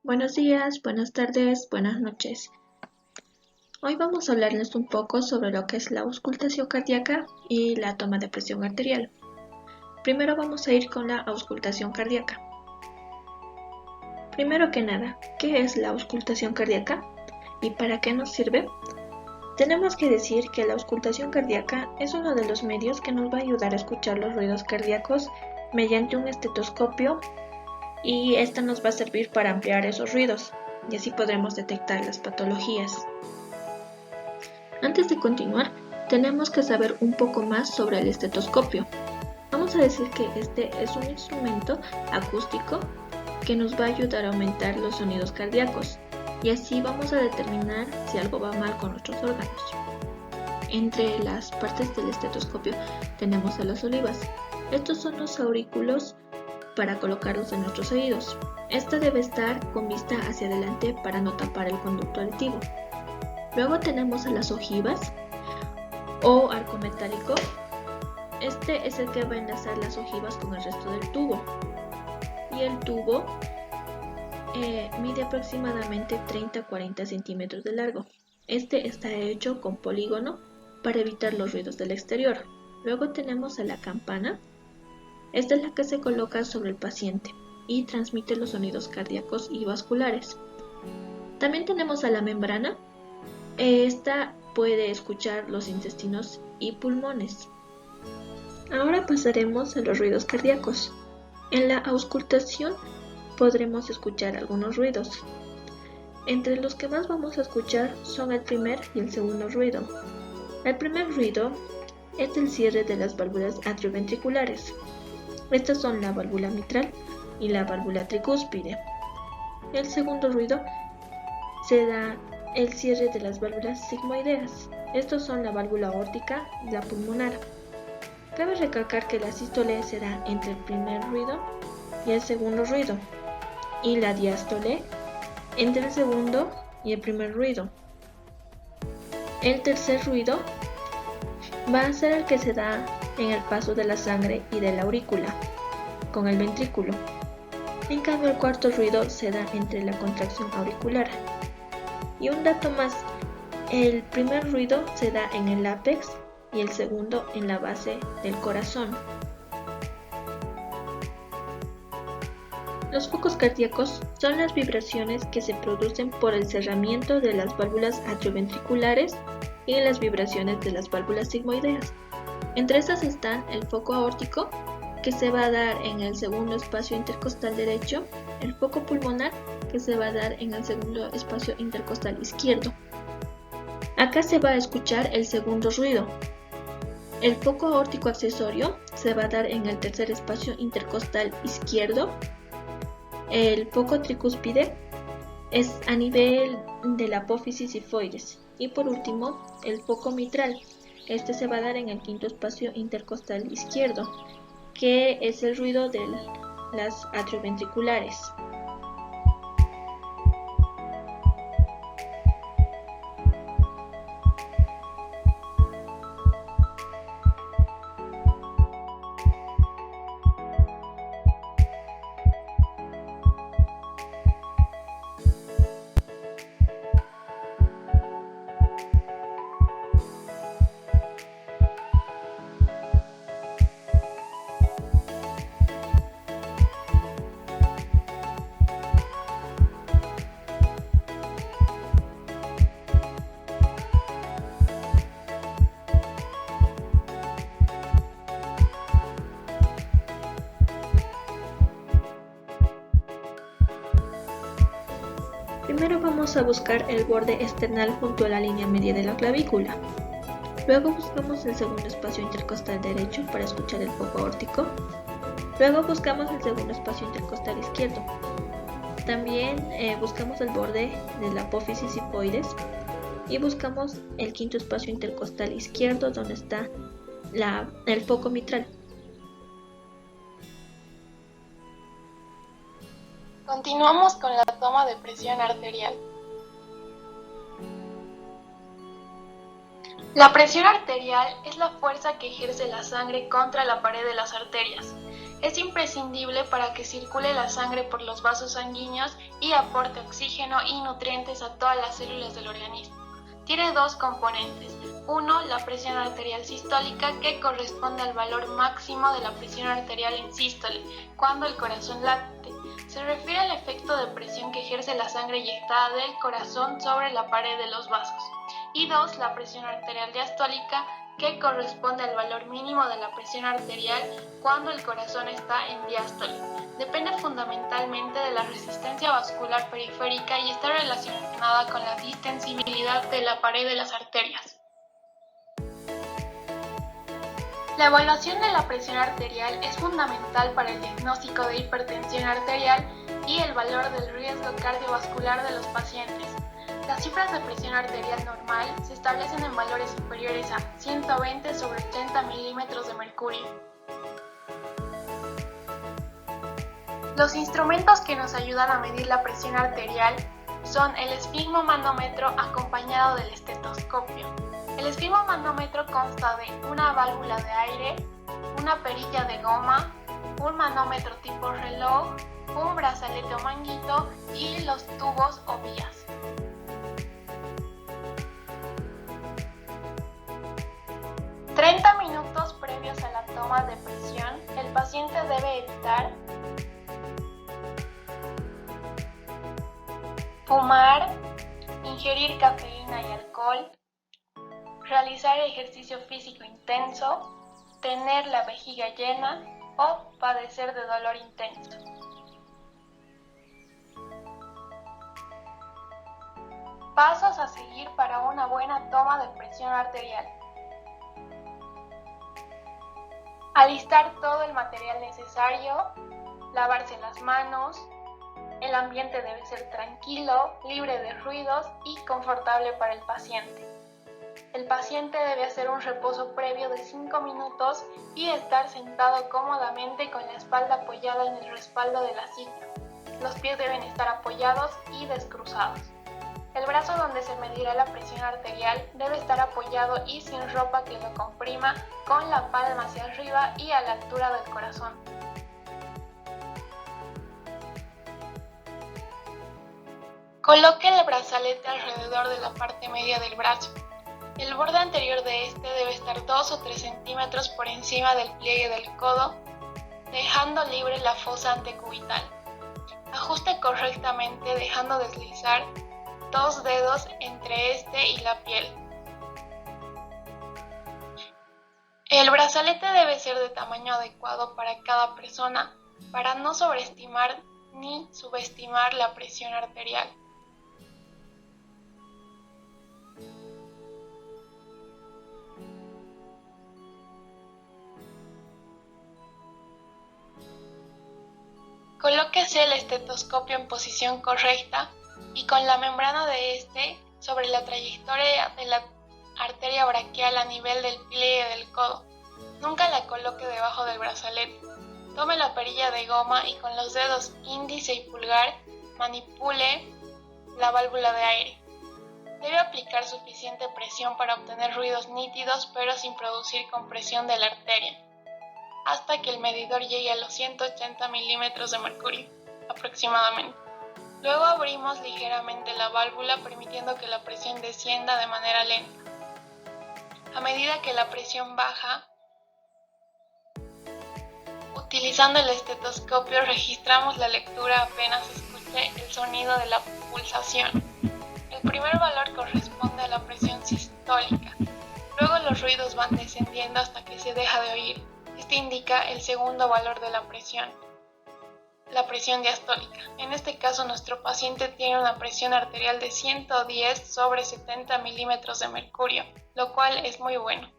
Buenos días, buenas tardes, buenas noches. Hoy vamos a hablarles un poco sobre lo que es la auscultación cardíaca y la toma de presión arterial. Primero vamos a ir con la auscultación cardíaca. Primero que nada, ¿qué es la auscultación cardíaca y para qué nos sirve? Tenemos que decir que la auscultación cardíaca es uno de los medios que nos va a ayudar a escuchar los ruidos cardíacos mediante un estetoscopio y esta nos va a servir para ampliar esos ruidos y así podremos detectar las patologías. Antes de continuar, tenemos que saber un poco más sobre el estetoscopio. Vamos a decir que este es un instrumento acústico que nos va a ayudar a aumentar los sonidos cardíacos y así vamos a determinar si algo va mal con nuestros órganos. Entre las partes del estetoscopio tenemos a las olivas. Estos son los aurículos para colocarlos en nuestros oídos. Esta debe estar con vista hacia adelante para no tapar el conducto auditivo. Luego tenemos a las ojivas o arco metálico. Este es el que va a enlazar las ojivas con el resto del tubo. Y el tubo mide aproximadamente 30-40 centímetros de largo. Este está hecho con polígono para evitar los ruidos del exterior. Luego tenemos a la campana. Esta es la que se coloca sobre el paciente y transmite los sonidos cardíacos y vasculares. También tenemos a la membrana. Esta puede escuchar los intestinos y pulmones. Ahora pasaremos a los ruidos cardíacos. En la auscultación podremos escuchar algunos ruidos. Entre los que más vamos a escuchar son el primer y el segundo ruido. El primer ruido es el cierre de las válvulas atrioventriculares. Estas son la válvula mitral y la válvula tricúspide. El segundo ruido se da el cierre de las válvulas sigmoideas. Estos son la válvula aórtica y la pulmonar. Cabe recalcar que la sístole se da entre el primer ruido y el segundo ruido, y la diástole entre el segundo y el primer ruido. El tercer ruido va a ser el que se da en el paso de la sangre y de la aurícula con el ventrículo. En cambio, el cuarto ruido se da entre la contracción auricular. Y un dato más, el primer ruido se da en el ápex y el segundo en la base del corazón. Los focos cardíacos son las vibraciones que se producen por el cerramiento de las válvulas atrioventriculares y las vibraciones de las válvulas sigmoideas. Entre estas están el foco aórtico, que se va a dar en el segundo espacio intercostal derecho, el foco pulmonar, que se va a dar en el segundo espacio intercostal izquierdo. Acá se va a escuchar el segundo ruido. El foco aórtico accesorio se va a dar en el tercer espacio intercostal izquierdo. El foco tricúspide es a nivel de la apófisis sifoides. Y por último, el foco mitral. Este se va a dar en el quinto espacio intercostal izquierdo, que es el ruido de las atrioventriculares. Primero vamos a buscar el borde external junto a la línea media de la clavícula. Luego buscamos el segundo espacio intercostal derecho para escuchar el foco aórtico. Luego buscamos el segundo espacio intercostal izquierdo. También buscamos el borde de la apófisis sifoides y buscamos el quinto espacio intercostal izquierdo donde está el foco mitral. Continuamos con la toma de presión arterial. La presión arterial es la fuerza que ejerce la sangre contra la pared de las arterias. Es imprescindible para que circule la sangre por los vasos sanguíneos y aporte oxígeno y nutrientes a todas las células del organismo. Tiene dos componentes. Uno, la presión arterial sistólica, que corresponde al valor máximo de la presión arterial en sístole, cuando el corazón late. Se refiere al efecto de presión que ejerce la sangre inyectada del corazón sobre la pared de los vasos. Y dos, la presión arterial diastólica, que corresponde al valor mínimo de la presión arterial cuando el corazón está en diástole. Depende fundamentalmente de la resistencia vascular periférica y está relacionada con la distensibilidad de la pared de las arterias. La evaluación de la presión arterial es fundamental para el diagnóstico de hipertensión arterial y el valor del riesgo cardiovascular de los pacientes. Las cifras de presión arterial normal se establecen en valores superiores a 120 sobre 80 milímetros de mercurio. Los instrumentos que nos ayudan a medir la presión arterial son el esfigmomanómetro acompañado del estetoscopio. El esfigmomanómetro consta de una válvula de aire, una perilla de goma, un manómetro tipo reloj, un brazalete o manguito y los tubos o vías. Minutos previos a la toma de presión, el paciente debe evitar fumar, ingerir cafeína y alcohol, realizar ejercicio físico intenso, tener la vejiga llena o padecer de dolor intenso. Pasos a seguir para una buena toma de presión arterial. Alistar todo el material necesario, lavarse las manos, el ambiente debe ser tranquilo, libre de ruidos y confortable para el paciente. El paciente debe hacer un reposo previo de 5 minutos y estar sentado cómodamente con la espalda apoyada en el respaldo de la silla. Los pies deben estar apoyados y descruzados. El brazo donde se medirá la presión arterial debe estar apoyado y sin ropa que lo comprima, con la palma hacia arriba y a la altura del corazón. Coloque el brazalete alrededor de la parte media del brazo. El borde anterior de este debe estar 2 o 3 centímetros por encima del pliegue del codo, dejando libre la fosa antecubital. Ajuste correctamente dejando deslizar 2 dedos entre este y la piel. El brazalete debe ser de tamaño adecuado para cada persona para no sobreestimar ni subestimar la presión arterial. Colóquese el estetoscopio en posición correcta y con la membrana de este sobre la trayectoria de la arteria braquial a nivel del pliegue del codo. Nunca la coloque debajo del brazalete. Tome la perilla de goma y con los dedos índice y pulgar manipule la válvula de aire. Debe aplicar suficiente presión para obtener ruidos nítidos pero sin producir compresión de la arteria, hasta que el medidor llegue a los 180 milímetros de mercurio aproximadamente. Luego abrimos ligeramente la válvula permitiendo que la presión descienda de manera lenta. A medida que la presión baja, utilizando el estetoscopio registramos la lectura apenas escuche el sonido de la pulsación. El primer valor corresponde a la presión sistólica. Luego los ruidos van descendiendo hasta que se deja de oír. Este indica el segundo valor de la presión diastólica. En este caso, nuestro paciente tiene una presión arterial de 110 sobre 70 milímetros de mercurio, lo cual es muy bueno.